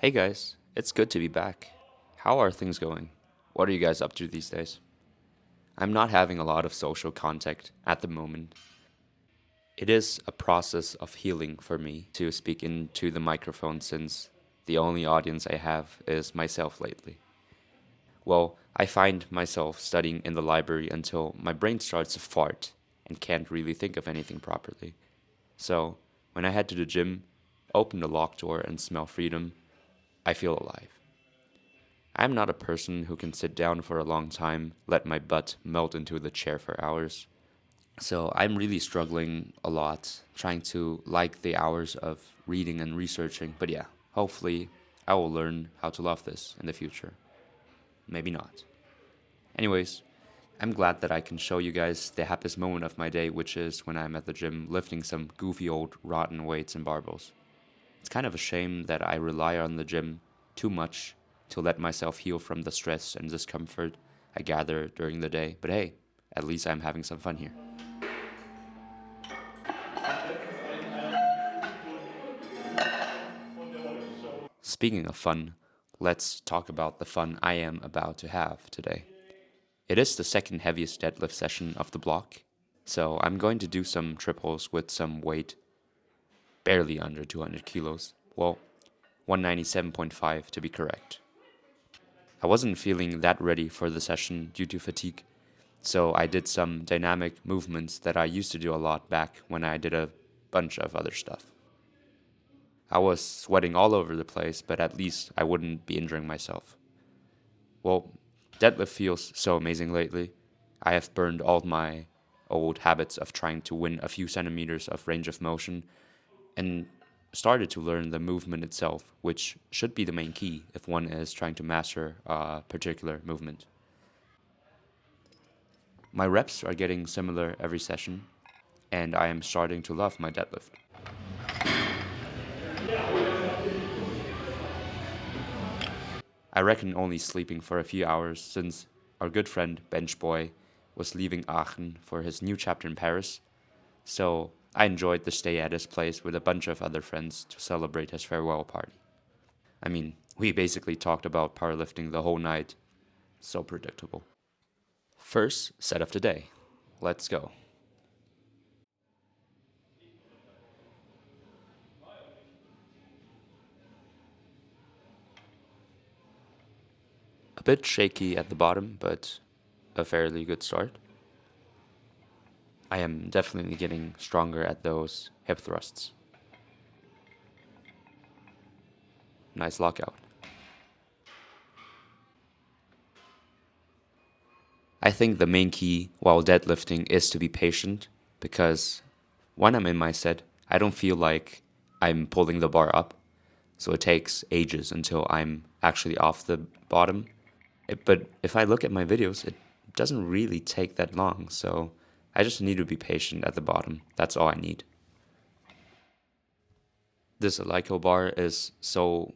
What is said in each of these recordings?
Hey guys, it's good to be back. How are things going? What are you guys up to these days? I'm not having a lot of social contact at the moment. It is a process of healing for me to speak into the microphone since the only audience I have is myself lately. Well, I find myself studying in the library until my brain starts to fart and can't really think of anything properly. So, when I head to the gym, open the locked door, and smell freedom, I feel alive. I'm not a person who can sit down for a long time, let my butt melt into the chair for hours. So I'm really struggling a lot trying to like the hours of reading and researching. But yeah, hopefully I will learn how to love this in the future. Maybe not. Anyways, I'm glad that I can show you guys the happiest moment of my day, which is when I'm at the gym lifting some goofy old rotten weights and barbells. It's kind of a shame that I rely on the gym too much to let myself heal from the stress and discomfort I gather during the day. But hey, at least I'm having some fun here. Speaking of fun, let's talk about the fun I am about to have today. It is the second heaviest deadlift session of the block, so I'm going to do some triples with some weight barely under 200 kilos. Well, 197.5 to be correct. I wasn't feeling that ready for the session due to fatigue, so I did some dynamic movements that I used to do a lot back when I did a bunch of other stuff. I was sweating all over the place, but at least I wouldn't be injuring myself. Well, deadlift feels so amazing lately. I have burned all my old habits of trying to win a few centimeters of range of motion and started to learn the movement itself, which should be the main key if one is trying to master a particular movement. My reps are getting similar every session, and I am starting to love my deadlift. I reckon only sleeping for a few hours since our good friend Bench Boy was leaving Aachen for his new chapter in Paris, so I enjoyed the stay at his place with a bunch of other friends to celebrate his farewell party. I mean, we basically talked about powerlifting the whole night, so predictable. First set of the day. Let's go. A bit shaky at the bottom, but a fairly good start. I am definitely getting stronger at those hip thrusts. Nice lockout. I think the main key while deadlifting is to be patient because when I'm in my set, I don't feel like I'm pulling the bar up. So it takes ages until I'm actually off the bottom. But if I look at my videos, it doesn't really take that long. So I just need to be patient at the bottom. That's all I need. This Alico bar is so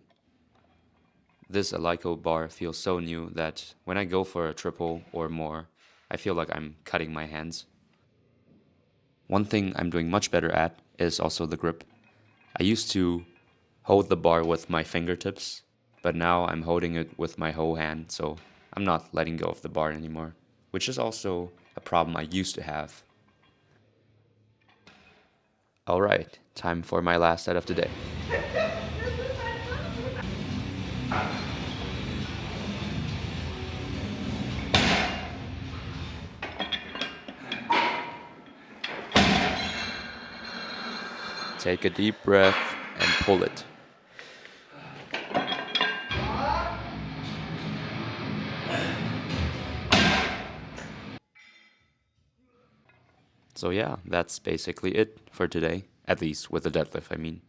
This Alico bar feels so new that when I go for a triple or more, I feel like I'm cutting my hands. One thing I'm doing much better at is also the grip. I used to hold the bar with my fingertips, but now I'm holding it with my whole hand, so I'm not letting go of the bar anymore, which is also a problem I used to have. Alright, time for my last set of the day. Take a deep breath and pull it. So yeah, that's basically it for today, at least with the deadlift, I mean.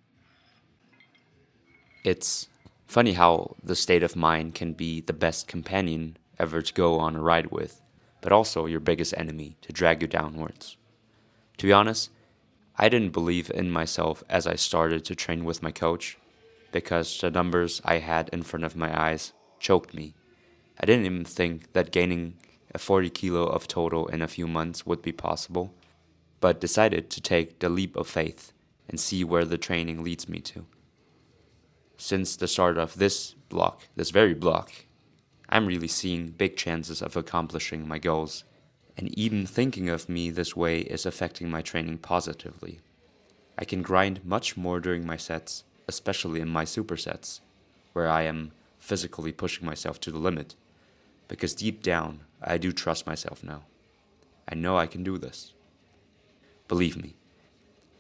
It's funny how the state of mind can be the best companion ever to go on a ride with, but also your biggest enemy to drag you downwards. To be honest, I didn't believe in myself as I started to train with my coach because the numbers I had in front of my eyes choked me. I didn't even think that gaining a 40 kilo of total in a few months would be possible, but decided to take the leap of faith and see where the training leads me to. Since the start of this block, this very block, I'm really seeing big chances of accomplishing my goals, and even thinking of me this way is affecting my training positively. I can grind much more during my sets, especially in my supersets, where I am physically pushing myself to the limit, because deep down, I do trust myself now. I know I can do this. Believe me,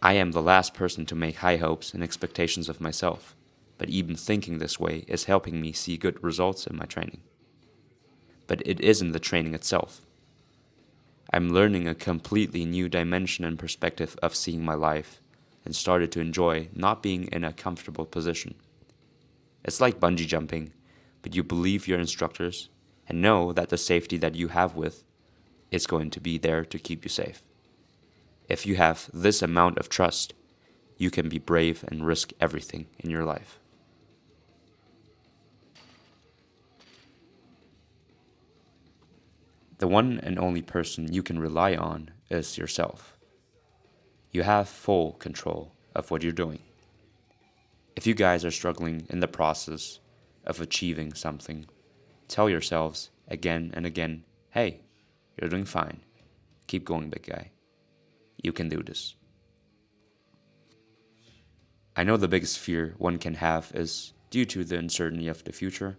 I am the last person to make high hopes and expectations of myself, but even thinking this way is helping me see good results in my training. But it isn't the training itself. I'm learning a completely new dimension and perspective of seeing my life, and started to enjoy not being in a comfortable position. It's like bungee jumping, but you believe your instructors and know that the safety that you have with is going to be there to keep you safe. If you have this amount of trust, you can be brave and risk everything in your life. The one and only person you can rely on is yourself. You have full control of what you're doing. If you guys are struggling in the process of achieving something, tell yourselves again and again, hey, you're doing fine. Keep going, big guy. You can do this. I know the biggest fear one can have is due to the uncertainty of the future,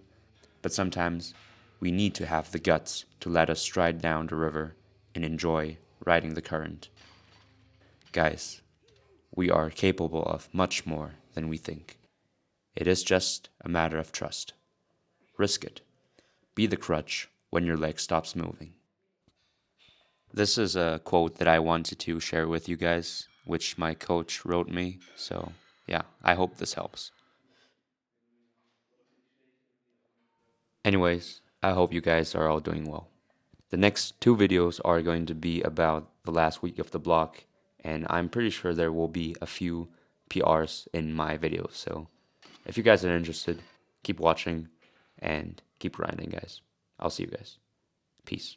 but sometimes we need to have the guts to let us stride down the river and enjoy riding the current. Guys, we are capable of much more than we think. It is just a matter of trust. Risk it. Be the crutch when your leg stops moving. This is a quote that I wanted to share with you guys, which my coach wrote me. So, yeah, I hope this helps. Anyways, I hope you guys are all doing well. The next two videos are going to be about the last week of the block, and I'm pretty sure there will be a few PRs in my videos. So, if you guys are interested, keep watching and keep grinding, guys. I'll see you guys. Peace.